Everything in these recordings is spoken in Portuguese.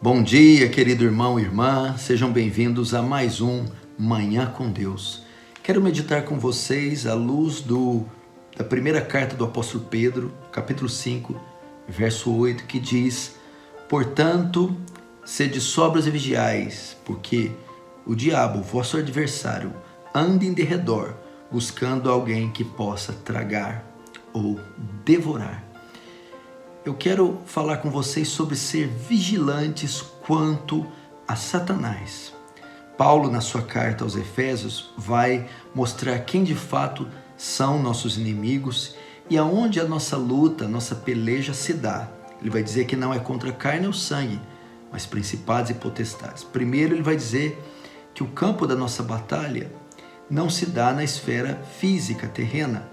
Bom dia, querido irmão e irmã, sejam bem-vindos a mais um Manhã com Deus. Quero meditar com vocês à luz da primeira carta do apóstolo Pedro, capítulo 5, verso 8, que diz: Portanto, sede sóbrios e vigiais, porque o diabo, vosso adversário, anda em derredor, buscando alguém que possa tragar ou devorar. Eu quero falar com vocês sobre ser vigilantes quanto a Satanás. Paulo, na sua carta aos Efésios, vai mostrar quem de fato são nossos inimigos e aonde a nossa luta, a nossa peleja se dá. Ele vai dizer que não é contra a carne ou sangue, mas principados e potestades. Primeiro, ele vai dizer que o campo da nossa batalha não se dá na esfera física, terrena.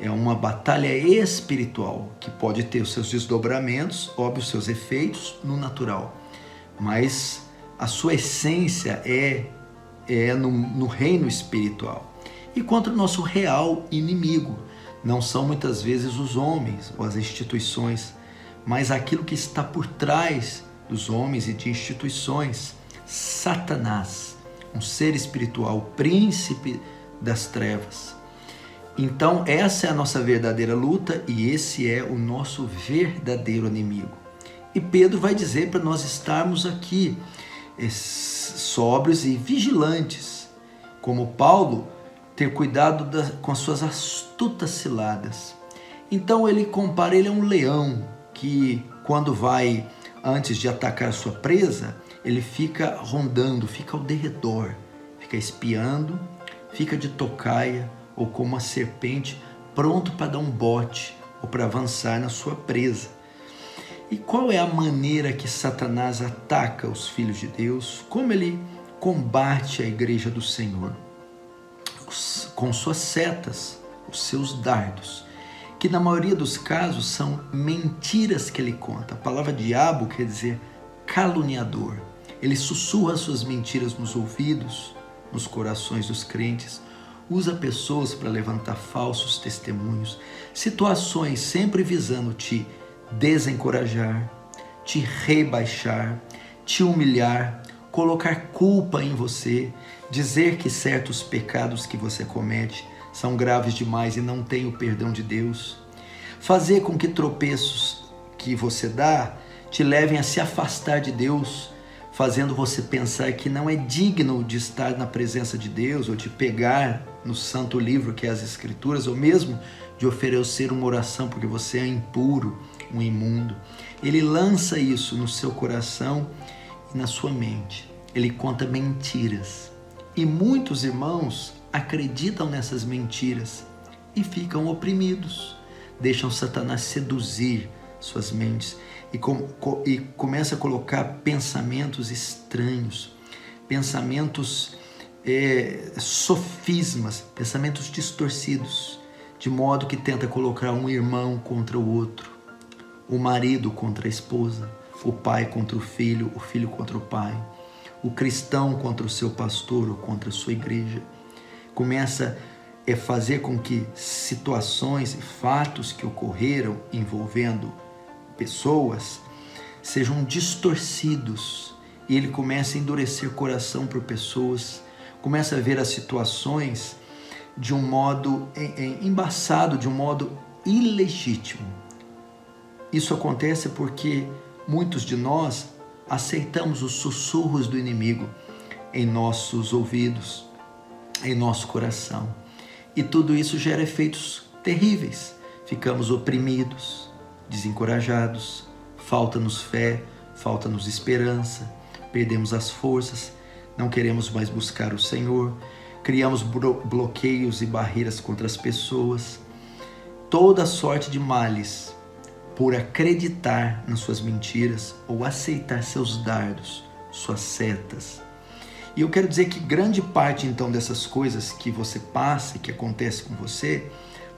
É uma batalha espiritual, que pode ter os seus desdobramentos, óbvio, os seus efeitos no natural. Mas a sua essência é no reino espiritual. E contra o nosso real inimigo. Não são muitas vezes os homens ou as instituições, mas aquilo que está por trás dos homens e de instituições. Satanás, um ser espiritual, príncipe das trevas. Então essa é a nossa verdadeira luta e esse é o nosso verdadeiro inimigo. E Pedro vai dizer para nós estarmos aqui sóbrios e vigilantes, como Paulo, ter cuidado com as suas astutas ciladas. Então ele compara ele a um leão que quando vai, antes de atacar a sua presa, ele fica rondando, fica ao derredor, fica espiando, fica de tocaia, ou como uma serpente, pronto para dar um bote ou para avançar na sua presa. E qual é a maneira que Satanás ataca os filhos de Deus? Como ele combate a igreja do Senhor? Com suas setas, os seus dardos, que na maioria dos casos são mentiras que ele conta. A palavra diabo quer dizer caluniador. Ele sussurra suas mentiras nos ouvidos, nos corações dos crentes, usa pessoas para levantar falsos testemunhos, situações sempre visando te desencorajar, te rebaixar, te humilhar, colocar culpa em você, dizer que certos pecados que você comete são graves demais e não tem o perdão de Deus, fazer com que tropeços que você dá te levem a se afastar de Deus, fazendo você pensar que não é digno de estar na presença de Deus ou de pegar no santo livro que é as Escrituras, ou mesmo de oferecer uma oração porque você é impuro, um imundo. Ele lança isso no seu coração e na sua mente. Ele conta mentiras. E muitos irmãos acreditam nessas mentiras e ficam oprimidos. Deixam Satanás seduzir suas mentes e começa a colocar pensamentos estranhos, pensamentos sofismas, pensamentos distorcidos, de modo que tenta colocar um irmão contra o outro, o marido contra a esposa, o pai contra o filho contra o pai, o cristão contra o seu pastor ou contra a sua igreja. Começa a fazer com que situações e fatos que ocorreram envolvendo pessoas sejam distorcidos e ele começa a endurecer o coração por pessoas, começa a ver as situações de um modo embaçado, de um modo ilegítimo. Isso acontece porque muitos de nós aceitamos os sussurros do inimigo em nossos ouvidos, em nosso coração. E tudo isso gera efeitos terríveis. Ficamos oprimidos, desencorajados, falta-nos fé, falta-nos esperança, perdemos as forças, não queremos mais buscar o Senhor, criamos bloqueios e barreiras contra as pessoas, toda sorte de males por acreditar nas suas mentiras ou aceitar seus dardos, suas setas. E eu quero dizer que grande parte então dessas coisas que você passa e que acontece com você,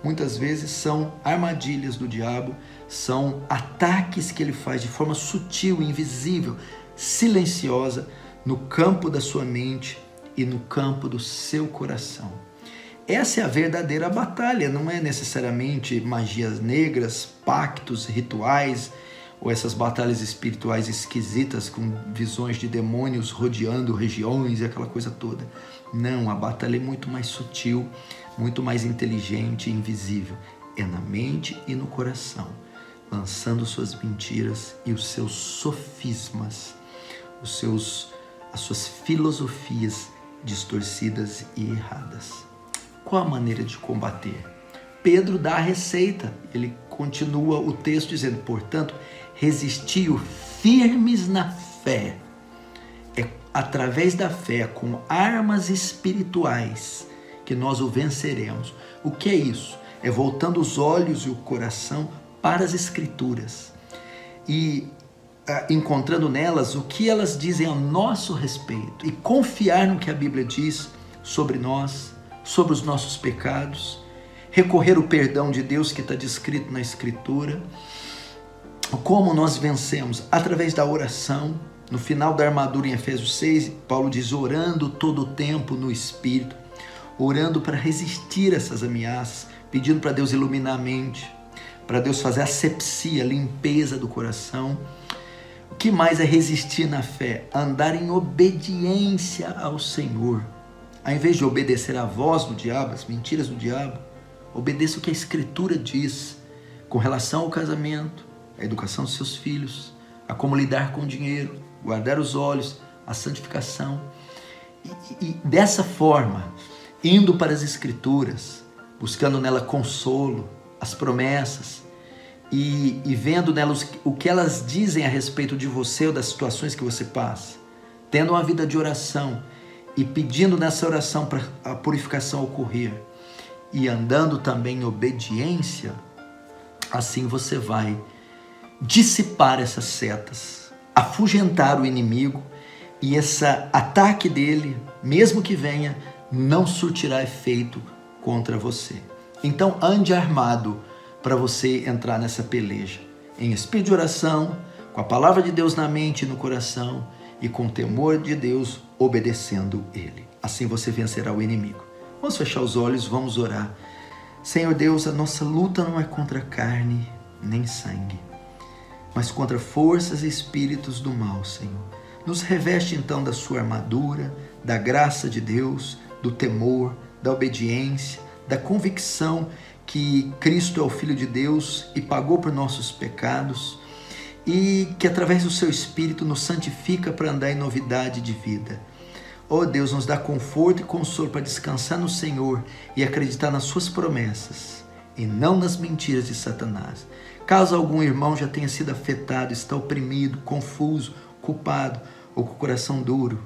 muitas vezes são armadilhas do diabo, são ataques que ele faz de forma sutil, invisível, silenciosa, no campo da sua mente e no campo do seu coração. Essa é a verdadeira batalha, não é necessariamente magias negras, pactos, rituais ou essas batalhas espirituais esquisitas com visões de demônios rodeando regiões e aquela coisa toda. Não, a batalha é muito mais sutil, muito mais inteligente e invisível. É na mente e no coração, lançando suas mentiras e os seus sofismas, as suas filosofias distorcidas e erradas. Qual a maneira de combater? Pedro dá a receita, ele continua o texto dizendo, portanto, resistiu firmes na fé. É através da fé, com armas espirituais, que nós o venceremos. O que é isso? É voltando os olhos e o coração para as Escrituras e encontrando nelas o que elas dizem a nosso respeito e confiar no que a Bíblia diz sobre nós, sobre os nossos pecados, recorrer ao perdão de Deus que está descrito na Escritura. Como nós vencemos? Através da oração. No final da armadura em Efésios 6, Paulo diz, orando todo o tempo no Espírito, orando para resistir a essas ameaças, pedindo para Deus iluminar a mente, para Deus fazer asepsia, limpeza do coração. O que mais é resistir na fé? Andar em obediência ao Senhor. Ao invés de obedecer à voz do diabo, as mentiras do diabo, obedeça o que a Escritura diz com relação ao casamento, a educação dos seus filhos, a como lidar com o dinheiro, guardar os olhos, a santificação. E dessa forma, indo para as Escrituras, buscando nela consolo, as promessas, e vendo nelas o que elas dizem a respeito de você ou das situações que você passa, tendo uma vida de oração e pedindo nessa oração para a purificação ocorrer, e andando também em obediência, assim você vai dissipar essas setas, afugentar o inimigo, e esse ataque dele, mesmo que venha, não surtirá efeito contra você. Então ande armado para você entrar nessa peleja, em espírito de oração, com a palavra de Deus na mente e no coração, e com o temor de Deus, obedecendo Ele. Assim você vencerá o inimigo. Vamos fechar os olhos, vamos orar. Senhor Deus, a nossa luta não é contra carne nem sangue, mas contra forças e espíritos do mal, Senhor. Nos reveste então da sua armadura, da graça de Deus, do temor, da obediência, da convicção que Cristo é o Filho de Deus e pagou por nossos pecados, e que através do seu Espírito nos santifica para andar em novidade de vida. Oh Deus, nos dá conforto e consolo para descansar no Senhor e acreditar nas suas promessas e não nas mentiras de Satanás. Caso algum irmão já tenha sido afetado, está oprimido, confuso, culpado ou com o coração duro,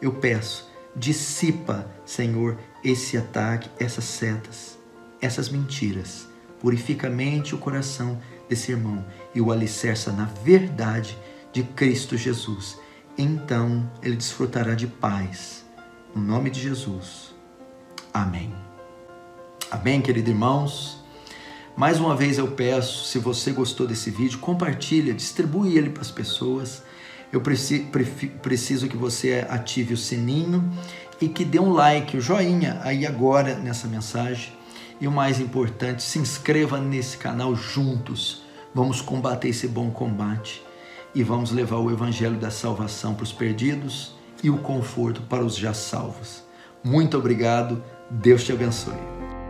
eu peço, dissipa, Senhor, esse ataque, essas setas, essas mentiras. Purifica a mente e o coração desse irmão e o alicerça na verdade de Cristo Jesus. Então ele desfrutará de paz. No nome de Jesus. Amém. Amém, queridos irmãos. Mais uma vez eu peço, se você gostou desse vídeo, compartilha, distribui ele para as pessoas. Eu preciso que você ative o sininho e que dê um like, o joinha aí agora nessa mensagem. E o mais importante, se inscreva nesse canal juntos. Vamos combater esse bom combate e vamos levar o evangelho da salvação para os perdidos e o conforto para os já salvos. Muito obrigado. Deus te abençoe.